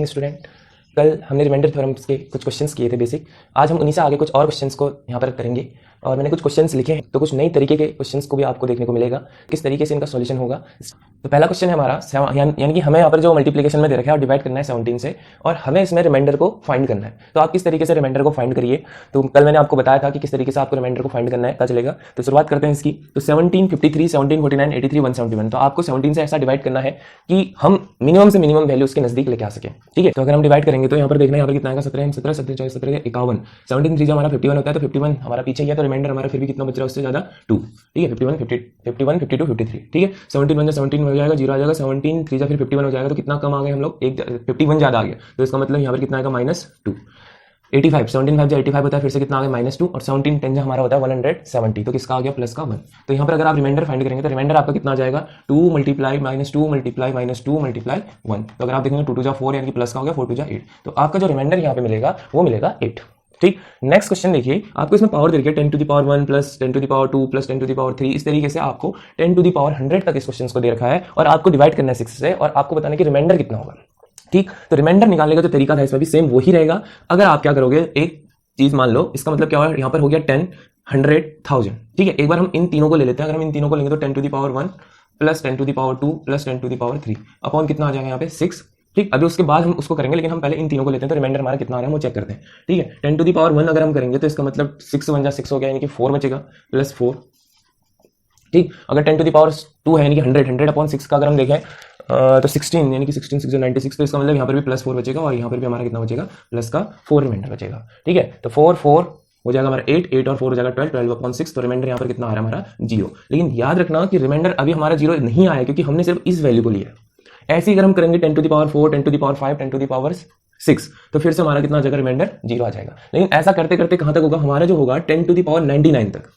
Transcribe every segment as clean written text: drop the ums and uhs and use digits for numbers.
Student, कल हमने reminder theorems के कुछ क्वेश्चंस किए थे बेसिक। आज हम उन्हीं से आगे कुछ और क्वेश्चंस को यहाँ पर करेंगे और मैंने कुछ क्वेश्चंस लिखे हैं, तो कुछ नई तरीके के क्वेश्चंस को भी आपको देखने को मिलेगा किस तरीके से इनका सॉल्यूशन होगा। तो पहला क्वेश्चन है हमारा, यानी कि हमें यहाँ पर जो मल्टीप्लिकेशन में दे रखा है और डिवाइड करना है 17 से, और हमें इसमें रिमाइंडर को फाइंड करना है। तो आप किस तरीके से रिमाइंडर को फाइंड करिए, तो कल मैंने आपको बताया था कि किस तरीके से आपको रिमाइंडर को फाइंड करना है, पता चलेगा। तो शुरुआत करते हैं इसकी। तो 17, 53, 17, 49, 83, 171। तो आपको 17 से ऐसा डिवाइड करना है कि हम मिनिमम से मिनिमम वैल्यू उसके नजदीक लेके आ सकें। ठीक है, तो अगर हम डिवाइड करेंगे तो यहाँ पर देखना है, यहाँ पर कितना आएगा 17, 17, 17, 24, 17, 51, 17 3 हमारा 51 होता है। तो 51 हमारा पीछे गया, तो रिमाइंडर हमारा फिर भी कितना बच रहा है उससे ज्यादा 2। ठीक है, 51, 51, 52, 53। ठीक है, 17 1 17 हो जाएगा, 0 आ जाएगा, 17 3 फिर 51 हो जाएगा। तो कितना कम आ गए हम लोग, एक 51 ज्यादा आ गया। तो इसका मतलब यहाँ पर कितना आएगा -2। 85, 17 5 85 होता है, फिर से कितना आ गया -2, और 17 10 हमारा होता है 170। तो किसका आ गया, प्लस का 1। तो यहाँ पर अगर आप रिमाइंडर फाइंड करेंगे तो रिमाइंडर आपका कितना आ जाएगा, 2 मल्टीप्लाई -2 मल्टीप्लाई -2 मल्टीप्लाई 1। तो अगर आप देखेंगे 2 2 जा 4, यानी कि प्लस का हो गया 4 2 जा 8। तो आपका जो रिमाइंडर यहाँ पे मिलेगा वो मिलेगा 8। ठीक, नेक्स्ट क्वेश्चन देखिए, आपको इसमें पावर दे रखी है 10 to the power 1 plus 10 to the power 2 plus 10 to the power 3। इस तरीके से आपको 10 to the power 100 तक इस क्वेश्चन को दे रखा है और आपको डिवाइड करना है 6 से, और आपको बताना है कि रिमाइंडर कितना होगा। ठीक, तो रिमाइंडर निकालने का जो तरीका था इसमें भी सेम वही रहेगा। अगर आप क्या करोगे, एक चीज मान लो, इसका मतलब क्या हुआ, यहाँ पर हो गया 10, 100, 1000। ठीक है, एक बार हम इन तीनों को ले लेते हैं। अगर हम इन तीनों को लेंगे तो 10 to the power 1 plus 10 to the power 2 plus 10 to the power 3 upon कितना आ जाएगा यहाँ पे 6। ठीक, अभी उसके बाद हम उसको करेंगे, लेकिन हम पहले इन तीनों को लेते हैं। तो रिमाइंडर हमारा कितना आ रहा है वो चेक करते हैं। ठीक है, 10 to the power 1 अगर हम करेंगे तो इसका मतलब 6 1 जा 6 हो गया, यानी कि 4 बचेगा प्लस 4। ठीक, अगर 10 to the power 2 है यानी कि 100 अपॉन 6 का अगर हम देखें तो 16, यानी कि 16 6 96। तो इसका मतलब यहाँ पर भी प्लस 4 बचेगा और यहाँ पर भी हमारा कितना बचेगा, प्लस का 4 रिमाइंडर बचेगा। ठीक है, तो 4 4 हो जाएगा हमारा 8 8 और 4 हो जाएगा 12 12 अपॉन 6। तो रिमाइंडर यहाँ पर कितना आ रहा है हमारा 0। लेकिन याद रखना कि रिमाइंडर अभी हमारा 0 नहीं आया क्योंकि हमने सिर्फ इस वैल्यू को लिया। ऐसे ही अगर हम करेंगे 10 to the power 4 10 to the power 5 10 to the power 6, तो फिर से हमारा कितना आ जाएगा, रिमाइंडर 0 आ जाएगा। लेकिन ऐसा करते करते कहां तक होगा, हमारा जो होगा 10 to the power 99 तक,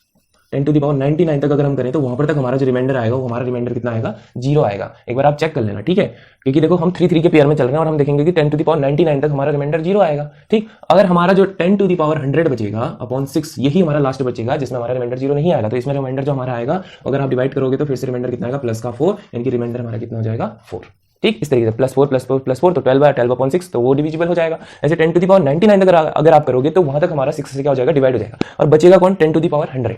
10 to the power 99 तक अगर हम करें तो वहां पर तक हमारा जो रिमाइंडर आएगा वो हमारा रिमाइंडर कितना आएगा, 0 आएगा। एक बार आप चेक कर लेना। ठीक है, क्योंकि देखो हम 3 3 के पेयर में चल रहे हैं और हम देखेंगे कि 10 to the power 99 तक हमारा रिमाइंडर 0 आएगा। ठीक, अगर हमारा जो 10 to the power 100 बचेगा अपॉन 6, यही हमारा लास्ट बचेगा जिसमें हमारा रिमाइंडर 0 नहीं आएगा। तो इसमें रिमाइंडर जो हमारा आएगा, अगर आप डिवाइड करोगे तो फिर से रिमाइंडर कितना आएगा, प्लस का 4, यानी कि रिमाइंडर हमारा कितना हो जाएगा 4। ठीक, इस तरीके से प्लस 4 प्लस 4 प्लस 4, तो 12 अपॉन 6, तो वो डिविजिबल हो जाएगा। ऐसे 10 to the power 99 अगर आप करोगे तो वहां तक हमारा 6 से क्या हो जाएगा, डिवाइड हो जाएगा, और बचेगा कौन, 10 to the power 100,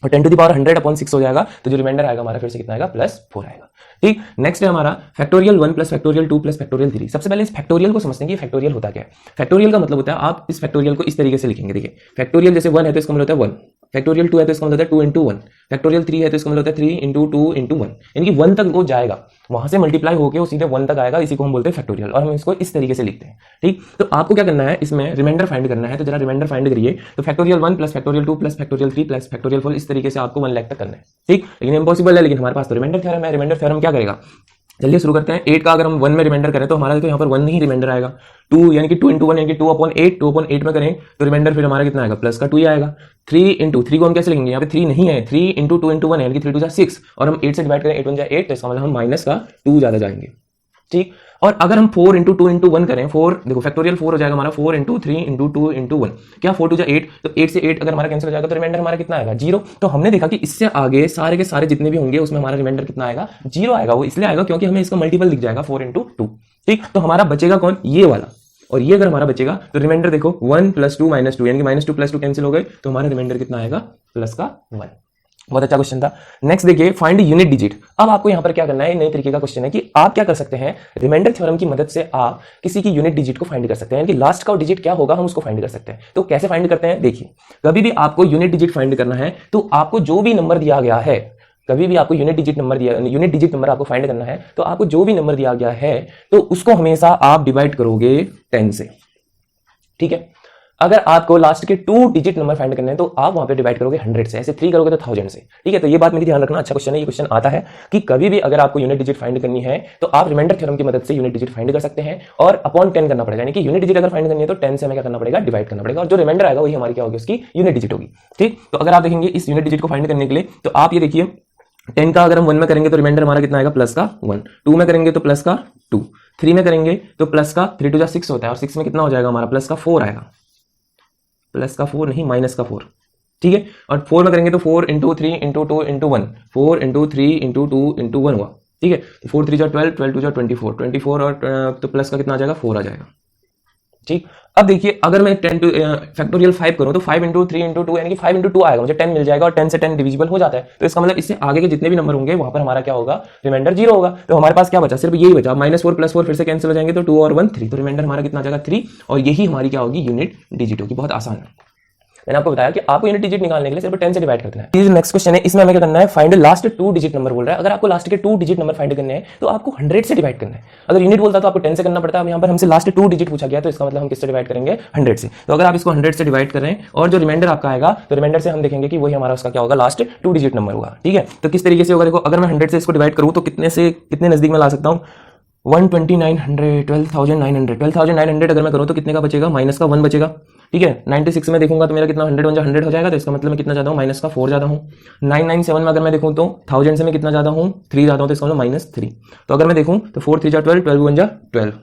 और 10 to the power 100 अपॉन 6 हो जाएगा। तो जो रिमाइंडर आएगा हमारा फिर से कितना आएगा, प्लस 4 आएगा। ठीक, नेक्स्ट है हमारा factorial 1 plus factorial 2 plus factorial 3। सबसे पहले इस फैक्टोरियल को समझते हैं कि फैक्टोरियल होता क्या है। फैक्टोरियल का मतलब होता है, आप इस फैक्टोरियल को इस तरीके से लिखेंगे। देखिए, फैक्टोरियल जैसे 1 है तो इसका मतलब होता है 1, फैक्टोरियल 2 है तो इसका मतलब होता है 2 into 1, फैक्टोरियल 3 है तो इसका मतलब होता है 3 into 2 into 1, यानी कि 1 तक वो जाएगा, वहां से मल्टीप्लाई होकर वो सीधे 1 तक आएगा। इसी को हम बोलते हैं फैक्टोरियल, और हम इसको इस तरीके से लिखते हैं। ठीक, तो आपको क्या करना है, इसमें रिमाइंडर फाइंड करना है। तो जरा रिमाइंडर फाइंड करिए। तो factorial 1 plus factorial 2 plus factorial 3 plus factorial 4, इस तरीके से आपको 1 लाख तक करना है। ठीक, लेकिन इम्पॉसिबल है, लेकिन हमारे पास तो रिमाइंडर थ्योरम है। रिमाइंडर थ्योरम क्या करेगा, चलिए शुरू करते हैं। 8 का अगर हम 1 में रिमाइंडर करें तो हमारा तो यहाँ पर 1 नहीं रिमाइंडर आएगा। 2 यानी कि 2 into 1 यानी कि 2 अपॉन 8, 2 अपॉन 8 में करें तो रिमाइंडर फिर हमारा कितना आएगा, प्लस का 2 ही आएगा। 3 into 3 को हम कैसे लिखेंगे, यहाँ पे 3 नहीं है, 3 into 2 into 1 यानी कि 3 2 जा 6, और हम 8 से डिवाइड करें 8 1 जा 8, तो इसका मतलब हम माइनस का 2 ज्यादा जाएंगे। ठीक, और अगर हम 4 into 2 into 1 करें, 4 देखो फैक्टोरियल 4 हो जाएगा हमारा 4 into 3 into 2 into 1, क्या 4 2 जा 8, तो 8 से 8 अगर हमारा कैंसिल हो जाएगा तो रिमाइंडर हमारा कितना आएगा, 0। तो हमने देखा कि इससे आगे सारे के सारे जितने भी होंगे उसमें हमारा रिमाइंडर कितना आएगा, 0 आएगा। वो इसलिए आएगा क्योंकि हमें इसका मल्टीपल दिख जाएगा 4 into 2। ठीक, तो हमारा बचेगा कौन, ये वाला, और ये अगर हमारा बचेगा तो रिमाइंडर देखो 1 प्लस 2 माइनस 2, यानी कि माइनस 2 प्लस 2 कैंसिल हो गए, तो हमारा रिमाइंडर कितना आएगा, प्लस का 1। बहुत अच्छा क्वेश्चन था। नेक्स्ट देखिए, फाइंड यूनिट डिजिट। अब आपको यहां पर क्या करना है, नए तरीके का क्वेश्चन है कि आप क्या कर सकते हैं, रिमाइंडर थ्योरम की मदद से आप किसी की यूनिट डिजिट को फाइंड कर सकते हैं, यानी कि लास्ट का डिजिट क्या होगा हम उसको फाइंड कर सकते हैं। तो कैसे फाइंड करते हैं, देखिए, कभी भी आपको यूनिट डिजिट फाइंड करना है तो आपको जो भी नंबर दिया गया है, कभी भी आपको यूनिट डिजिट नंबर आपको फाइंड करना है तो आपको जो भी नंबर दिया गया है तो उसको हमेशा आप डिवाइड करोगे 10 से। ठीक है, अगर आपको लास्ट के 2 डिजिट नंबर फाइंड करने हैं तो आप वहां पे डिवाइड करोगे 100 से, ऐसे 3 करोगे तो 1000 से। ठीक है, तो ये बात मेरी ध्यान रखना, अच्छा क्वेश्चन है। ये क्वेश्चन आता है कि कभी भी अगर आपको यूनिट डिजिट फाइंड करनी है तो आप रिमाइंडर थ्योरम की मदद से यूनिट डिजिट फाइंड कर सकते हैं, और अपॉन 10 करना पड़ेगा, यानी कि यूनिट डिजिट अगर फाइंड करनी है तो 10 से हमें क्या करना पड़ेगा, डिवाइड करना पड़ेगा, और जो रिमाइंडर आएगा वही हमारी क्या होगी, उसकी यूनिट डिजिट होगी। ठीक, तो अगर आप देखेंगे इस यूनिट डिजिट को फाइंड करने के लिए, तो आप ये देखिए 10 का अगर हम 1 में करेंगे तो रिमाइंडर हमारा कितना आएगा, प्लस का 1, 2 में करेंगे तो प्लस का 2, 3 में करेंगे तो प्लस का 3 2 जा 6 होता है, और 6 में कितना हो जाएगा हमारा, प्लस का 4 आएगा, प्लस का 4 नहीं, माइनस का 4। ठीक है, और 4 में करेंगे तो 4 into 3 into 2 into 1, 4 into 3 into 2 into 1 हुआ। ठीक है। तो 4 3 जा 12, 12 2 जा 24, 24 और तो प्लस का कितना आ जाएगा 4 आ जाएगा। ठीक, अब देखिए अगर मैं 10 टू फैक्टोरियल 5 करूं तो 5 इंटू 3 इंटू 2 यानी कि 5 इंटू 2 आएगा, मुझे 10 मिल जाएगा और 10 से 10 डिविजिबल हो जाता है। तो इसका मतलब इससे आगे के जितने भी नंबर होंगे वहां पर हमारा क्या होगा, रिमाइंडर 0 होगा। तो हमारे पास क्या बचा, सिर्फ यही बचा, -4 + 4 फिर से कैंसिल हो जाएंगे तो 2 और 1 3, तो रिमाइंडर हमारा कितना आ जाएगा 3, और यही हमारी क्या होगी, यूनिट डिजिट होगी। बहुत आसान है, मैंने आपको बताया कि आपको यूनिट डिजिट निकालने के लिए सिर्फ 10 से डिवाइड करना है। ये जो नेक्स्ट क्वेश्चन है इसमें हमें क्या करना है, फाइंड लास्ट 2 डिजिट नंबर बोल रहा है। अगर आपको लास्ट के 2 डिजिट नंबर फाइंड करने हैं तो आपको 100 से डिवाइड करना है। अगर यूनिट बोलता तो आपको 10 से करना पड़ता है, अब यहाँ पर हमसे लास्ट 2 डिजिट पूछा गया तो इसका मतलब हम किससे डिवाइड करेंगे, 100 से। तो अगर आप इसको 100 से डिवाइड कर रहे हैं और जो रिमाइंडर आपका आएगा तो रिमाइंडर से हम देखेंगे कि वही हमारा उसका क्या होगा, लास्ट 2 डिजिट नंबर होगा। ठीक है, तो किस तरीके से होगा, देखो अगर मैं 100 से इसको डिवाइड करूँ तो कितने से कितने नजदीक में ला सकता हूँ, 12900, 12900, 12900 अगर मैं करूँ तो कितने का बचेगा, माइनस का 1 बचेगा। ठीक है, 96 में देखूंगा तो मेरा कितना 100 100 हो जाएगा, तो इसका मतलब मैं कितना ज्यादा हूँ, माइनस का 4 ज्यादा हूँ। 997 में अगर मैं देखूँ तो 1000 से मैं कितना ज्यादा हूँ, 3 ज्यादा हूँ, तो इसका मतलब -3। तो अगर मैं देखूँ तो 4 3 जा 12, 12 1 जा 12,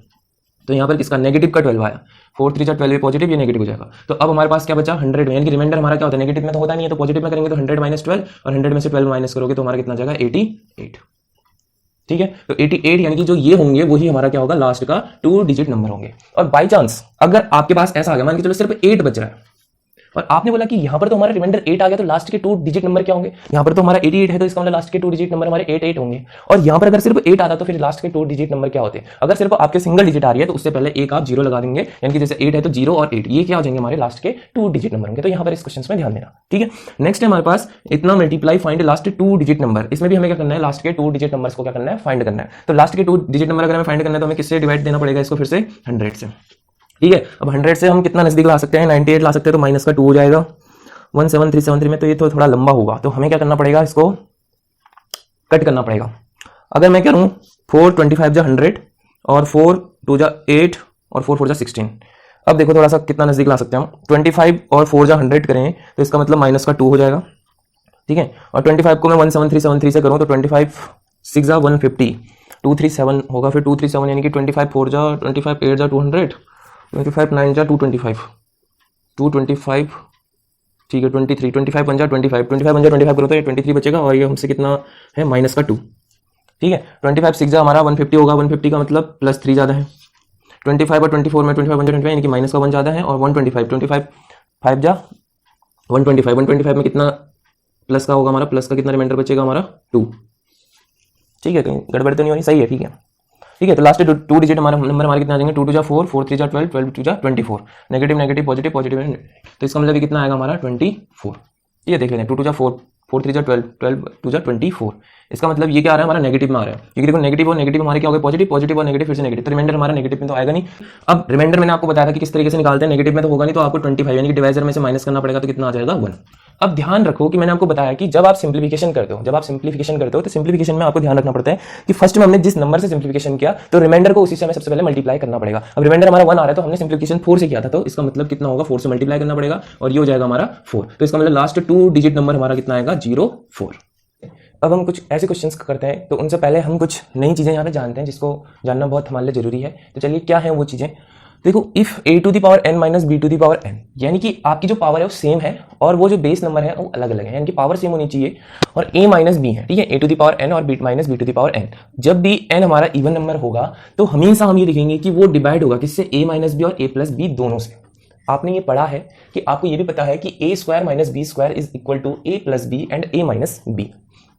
तो यहाँ पर किसका नेगेटिव का 12 आया, 4 3 जा 12 ये पॉजिटिव, ये नेगेटिव हो जाएगा। तो अब हमारे पास क्या बचा 100 में, यानी कि रिमाइंडर हमारा क्या होता है, नेगेटिव में तो होता नहीं है, तो पॉजिटिव में करेंगे तो 100 - 12, और 100 में से 12 माइनस करोगे तो हमारा कितना जाएगा 88। ठीक है, तो 88 यानी कि जो ये होंगे वही हमारा क्या होगा, लास्ट का 2 डिजिट नंबर होंगे। और बाई चांस अगर आपके पास ऐसा आ गया, मान के चलो सिर्फ 8 बच रहा है और आपने बोला कि यहां पर तो हमारा रिमाइंडर 8 आ गया, तो लास्ट के 2 डिजिट नंबर क्या होंगे, यहां पर तो हमारा 88 है तो इसका मतलब लास्ट के 2 डिजिट नंबर हमारे 88 होंगे। और यहां पर अगर सिर्फ 8 आता तो फिर लास्ट के 2 डिजिट नंबर क्या होते हैं, अगर सिर्फ आपके सिंगल डिजिट आ रही है तो उससे पहले एक आप 0 लगा देंगे, यानी कि जैसे 8 है तो 0 और 8 ये क्या हो जाएंगे, हमारे लास्ट के 2 डिजिट नंबर होंगे। तो यहां पर इस क्वेश्चन में ध्यान देना। ठीक है, नेक्स्ट है हमारे पास इतना multiply find last 2 digit number. इसमें भी हमें क्या करना है, लास्ट के 2 डिजिट नंबर्स को क्या करना है, फाइंड करना है। तो लास्ट के 2 डिजिट नंबर अगर हमें फाइंड करना है तो हमें किससे डिवाइड देना पड़ेगा, इसको फिर से 100 से। ठीक है, अब 100 से हम कितना नजदीक ला सकते हैं, 98 ला सकते हैं, तो माइनस का 2 हो जाएगा। 17373 में तो ये तो थोड़ा लंबा होगा, तो हमें क्या करना पड़ेगा, इसको कट करना पड़ेगा। अगर मैं करूं 4 25 जा 100 और 4 2 जा 8 और 4 4 जा 16, अब देखो थोड़ा सा कितना नजदीक ला सकते हैं हम, 25 और 4 जा 100 करें तो इसका मतलब माइनस का 2 हो जाएगा। ठीक है, और 25 को मैं 17373 से करूं तो 25 6 जा 150, 237 होगा, फिर 237 यानी कि 25 4 जा 25 8 जा 200, 25 9 जा 225, 225 ठीक है 23, 25 1 जा 25, 25 1 जा 25 करो तो ये 23 बचेगा, और ये हमसे कितना है, माइनस का 2। ठीक है, 25 6 जा हमारा 150 होगा, 150 का मतलब +3 ज्यादा है। 25 और 24 में 25 1 जा 25 यानी कि माइनस का 1 ज्यादा है, और 125 25 5 जा 125, 125 में कितना प्लस का होगा, हमारा प्लस का कितना रिमाइंडर बचेगा, हमारा 2। ठीक है, कहीं गड़बड़ तो नहीं हो रही, सही है। ठीक है, ठीक है, तो लास्ट 2 डिजिट हमारा नंबर हमारे कितना आ जाएंगे, 2 2 जा 4, 4 3 जा 12, 12 2 जा 24, नेगेटिव नेगेटिव पॉजिटिव पॉजिटिव, तो इसका मतलब ये कितना आएगा हमारा 24। ये देख लेते हैं, 2 2 जा 4, 4 3 जा 12, 12 2 जा 24, इसका मतलब ये क्या आ रहा है, हमारा नेगेटिव में आ रहा है, क्योंकि देखो नेगेटिव और नेगेटिव हमारे क्या हो गए, पॉजिटिव पॉजिटिव और नेगेटिव फिर से नेगेटिव, तो रिमाइंडर हमारा नेगेटिव में तो आएगा नहीं। अब रिमाइंडर मैंने आपको बताया था कि किस तरीके से निकालते हैं, नेगेटिव में तो होगा नहीं, तो आपको 25 यानी कि डिवाइजर में से माइनस करना पड़ेगा, तो कितना आ जाएगा 1। अब ध्यान रखो कि मैंने आपको बताया कि जब आप सिंप्लीफिकेशन करते हो तो सिंप्लीफिकेशन में आपको ध्यान रखना पड़ता है कि फर्स्ट में हमने जिस नंबर से सिंप्लीफिकेशन किया तो रिमाइंडर को उसी से हमें सबसे पहले मल्टीप्लाई करना पड़ेगा। अब रिमाइंडर हमारा 1 आ रहा है तो हमने सिंप्लीफिकेशन 4 से किया था, तो इसका मतलब कितना होगा, 4 से मल्टीप्लाई करना पड़ेगा, और ये हो जाएगा हमारा 4। तो इसका मतलब लास्ट 2 डिजिट नंबर हमारा कितना आएगा, 0 4। अब हम कुछ ऐसे क्वेश्चंस करते हैं तो उनसे पहले हम कुछ नई चीजें यहाँ पे जानते हैं जिसको जानना बहुत हमारे लिए जरूरी है। तो चलिए क्या है वो चीजें, देखो if a to the power n minus b to the power n, यानी कि आपकी जो पावर है वो सेम है और वो जो बेस नंबर है वो अलग अलग है, यानी कि पावर सेम होनी चाहिए, और a माइनस b है। ठीक है, a to the power n और b minus b to the power n, जब भी n हमारा इवन नंबर होगा तो हमेशा हम ये देखेंगे कि वो डिवाइड होगा किससे, a माइनस b और a प्लस b दोनों से। आपने ये पढ़ा है कि आपको ये भी पता है कि a square minus b square is equal to a plus b and a minus b।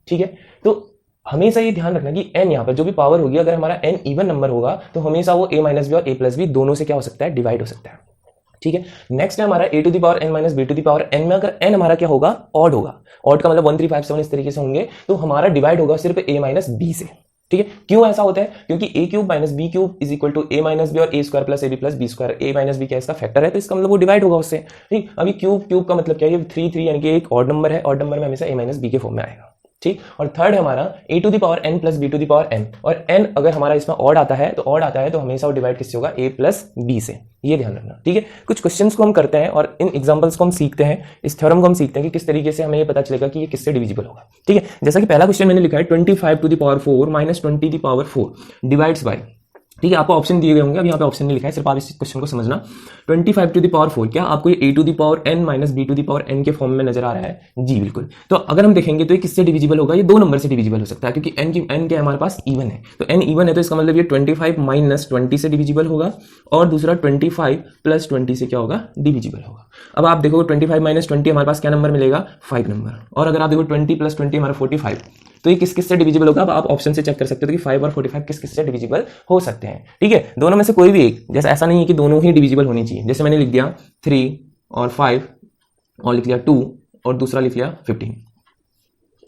ठीक है, तो हमेशा ये ध्यान रखना कि n यहाँ पर जो भी पावर होगी, अगर हमारा n इवन नंबर होगा तो हमेशा वो a माइनस बी और a प्लस बी दोनों से क्या हो सकता है, डिवाइड हो सकता है। ठीक है, नेक्स्ट है हमारा a to the power n minus b to the power n में अगर n हमारा क्या होगा, ऑड होगा, ऑड का मतलब 1 3 5 7 इस तरीके से होंगे, तो हमारा डिवाइड होगा सिर्फ a माइनस b से। ठीक है, क्यों ऐसा होता है, क्योंकि a cube minus b cube is equal to a minus b और a square plus ab plus b square, a minus b क्या इसका फैक्टर है, तो इसका मतलब वो डिवाइड होगा उससे। ठीक, अभी क्यूब का मतलब क्या है, 3 3 यानी कि एक ऑड नंबर है, ऑड नंबर में हमेशा a माइनस b के फॉर्म में आएगा। ठीक, और थर्ड है हमारा a to the power n plus b to the power n, और n अगर हमारा इसमें ऑड आता है तो हमेशा वो डिवाइड किससे होगा, a प्लस b से, ये ध्यान रखना। ठीक है, कुछ क्वेश्चंस को हम करते हैं और इन एग्जांपल्स को हम सीखते हैं, इस थ्योरम को हम सीखते हैं कि किस तरीके से हमें ये पता चलेगा कि ये किससे डिविजिबल होगा। ठीक है, जैसा कि पहला क्वेश्चन मैंने लिखा है 25 to the power 4 minus 20 to the power 4 divides by ठीक है, आपको ऑप्शन दिए गए होंगे, अब यहाँ पे ऑप्शन नहीं लिखा है, सिर्फ आप इस क्वेश्चन को समझना। 25 टू द पावर 4, क्या आपको ये a to the power n minus b to the power n के फॉर्म में नजर आ रहा है? जी बिल्कुल। तो अगर हम देखेंगे तो ये किससे डिविजिबल होगा? ये दो नंबर से डिविजिबल हो सकता है, क्योंकि n क्या हमारे पास इवन है, तो n इवन है, तो इसका मतलब ये 25 माइनस 20 से डिविजिबल होगा, और दूसरा 25 प्लस 20 से क्या होगा? डिविजिबल होगा। अब आप देखो 25 माइनस 20 हमारे पास क्या नंबर मिलेगा? 5 नंबर। और अगर आप देखो 20 प्लस 20 हमारा 45, तो ये किस किस से डिविजिबल होगा? अब आप ऑप्शन से चेक कर सकते हो कि 5 और 45 किस किस से डिविजिबल हो सकते हैं। ठीक है, दोनों में से कोई भी एक, जैसे ऐसा नहीं है कि दोनों ही डिविजिबल होनी चाहिए। जैसे मैंने लिख दिया 3 और 5 और लिख लिया 2 और दूसरा लिख लिया 15।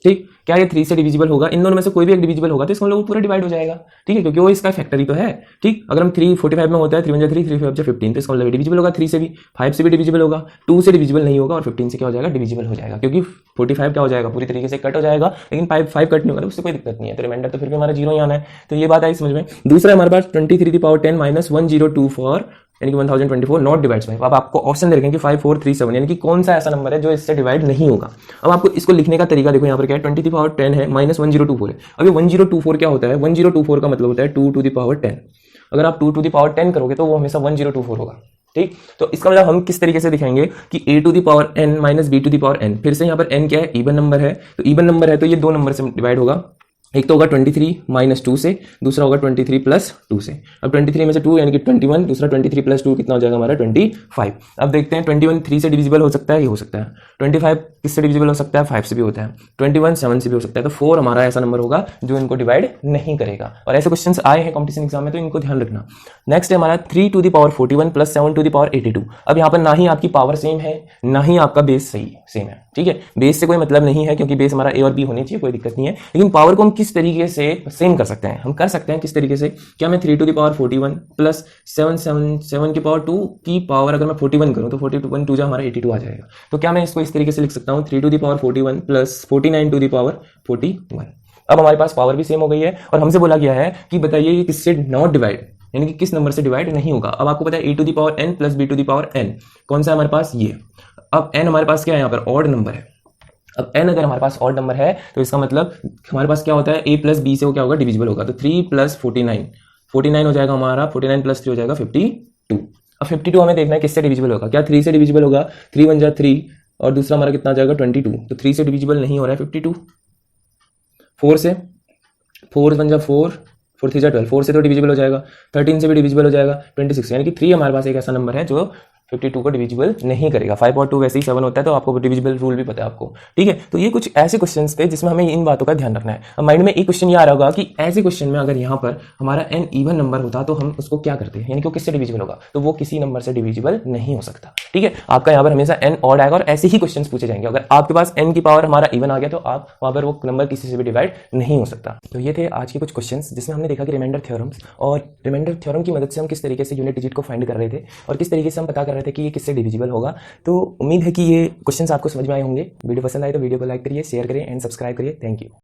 ठीक, क्या ये 3 से डिविजिबल होगा? इन दोनों में से कोई भी एक डिविजिबल होगा तो इसका मतलब वो पूरा डिवाइड हो जाएगा। ठीक है, क्योंकि वो इसका फैक्टर ही तो है। ठीक, अगर हम 3 45 में होता है 3 1 3 3 5 15, तो इसका मतलब डिविजिबल होगा 3 से भी, 5 से भी डिविजिबल होगा, 2 से डिविजिबल नहीं होगा, और 15 से क्या हो जाएगा? डिविजिबल हो जाएगा, क्योंकि 45 क्या हो जाएगा? पूरी तरीके से कट हो जाएगा, लेकिन 5 कट नहीं होगा, उससे कोई दिक्कत नहीं है, तो रिमाइंडर तो फिर भी हमारा 0 ही आना है। तो ये बात आई समझ में। दूसरा हमारे पास 23 की पावर 10 माइनस 1024, यानी कि 1024 नॉट डिवाइड्स बाय। अब आपको ऑप्शन दे रखेंगे 5437, यानी कि कौन सा ऐसा नंबर है जो इससे डिवाइड नहीं होगा। अब आपको इसको लिखने का तरीका देखो, यहाँ पर क्या है? 20 की पावर 10 है माइनस 1024 है। अब ये 1024 क्या होता है? 1024 का मतलब होता है 2 टू द पावर 10। अगर आप 2 टू द पावर 10 करोगे तो वो हमेशा 1024 होगा। ठीक, तो इसका मतलब हम किस तरीके से दिखाएंगे कि a to the power n minus b to the power n, फिर से यहाँ पर n क्या है? इवन नंबर है, तो इवन नंबर है तो ये दो नंबर से डिवाइड होगा। एक तो होगा 23 माइनस 2 से, दूसरा होगा 23 प्लस 2 से। अब 23 में से 2 यानी कि 21, दूसरा 23 प्लस 2 कितना हो जाएगा हमारा? 25। अब देखते हैं 21 3 से डिविजिबल हो सकता है, ये हो सकता है। 25 किससे डिविजिबल हो सकता है? 5 से भी होता है। 21 7 से भी हो सकता है। तो 4 हमारा ऐसा नंबर होगा जो इनको डिवाइड नहीं करेगा, और ऐसे क्वेश्चन आए हैं कॉम्पिटिशन एग्जाम में, तो इनको ध्यान रखना। नेक्स्ट है हमारा 3 to the power 41 plus 7 to the power 82। अब यहाँ पर ना ही आपकी पावर सेम है, ना ही आपका बेस सही सेम है। ठीक है, बेस से कोई मतलब नहीं है, क्योंकि बेस हमारा a और b होनी चाहिए, कोई दिक्कत नहीं है। लेकिन पावर को हम किस तरीके से सेम कर सकते हैं? हम कर सकते हैं किस तरीके से? क्या मैं 3 टू द पावर 41 प्लस 7 की पावर 2 की पावर अगर मैं 41 करूं तो 41 2 हमारा 82 आ जाएगा। तो क्या मैं इसको इस तरीके से लिख सकता हूं? 3 to the power 41 plus 49 to the power 41। अब हमारे पास पावर भी सेम हो गई है, और हमसे बोला गया है कि बताइए ये किससे नॉट डिवाइड, यानी कि किस नंबर से डिवाइड नहीं होगा। अब आपको पता है a to the power n plus b to the power n, कौन सा है हमारे पास? ये। अब n हमारे पास क्या है? यहाँ पर ऑड नंबर है। अब n अगर हमारे पास ऑड नंबर है तो इसका मतलब हमारे पास क्या होता है? a प्लस b से वो क्या होगा? डिविजिबल होगा। तो 3 प्लस 49 हो जाएगा हमारा, 49 प्लस 3 हो जाएगा 52। अब 52 हमें देखना है किससे डिविजिबल होगा। क्या 3 से डिविजिबल होगा? 3 1 जा 3, और दूसरा हमारा कितना आ जाएगा? 22। तो 3 से डिविजिबल नहीं हो रहा है 52। 4 से, 4 1 जा 4, 4 3 जा 12, 4 से तो डिविजिबल हो जाएगा। 13 से भी डिविजिबल हो जाएगा 26, यानी कि 3 हमारे पास एक ऐसा नंबर है जो 52 को डिविजिबल नहीं करेगा। 5 और 2 वैसे ही 7 होता है, तो आपको डिविजिबल रूल भी पता है आपको। ठीक है, तो ये कुछ ऐसे क्वेश्चंस थे जिसमें हमें इन बातों का ध्यान रखना है। अब माइंड में एक क्वेश्चन ये आ रहा होगा कि ऐसे क्वेश्चन में अगर यहाँ पर हमारा n इवन नंबर होता तो हम उसको क्या करते हैं, यानी कि वो किससे डिविजिबल होगा? तो वो किसी नंबर से डिविजिबल नहीं हो सकता। ठीक है, आपका यहाँ पर हमेशा n ऑड आएगा, और ऐसे ही क्वेश्चन पूछे जाएंगे। अगर आपके पास n की पावर हमारा इवन आ गया तो आप वहां पर वो नंबर किसी से भी डिवाइड नहीं हो सकता। तो ये थे आज के कुछ क्वेश्चन जिसमें हमने देखा कि रिमाइंडर थ्योरम्स, और रिमाइंडर थ्योरम की मदद से हम किस तरीके से यूनिट डिजिट को फाइंड कर रहे थे, और किस तरीके से हम पता कर रहे थे कि ये किससे डिविजिबल होगा। तो उम्मीद है कि ये क्वेश्चंस आपको समझ में आए होंगे। वीडियो पसंद आए तो वीडियो को लाइक करिए, शेयर करिए एंड सब्सक्राइब करिए। Thank you.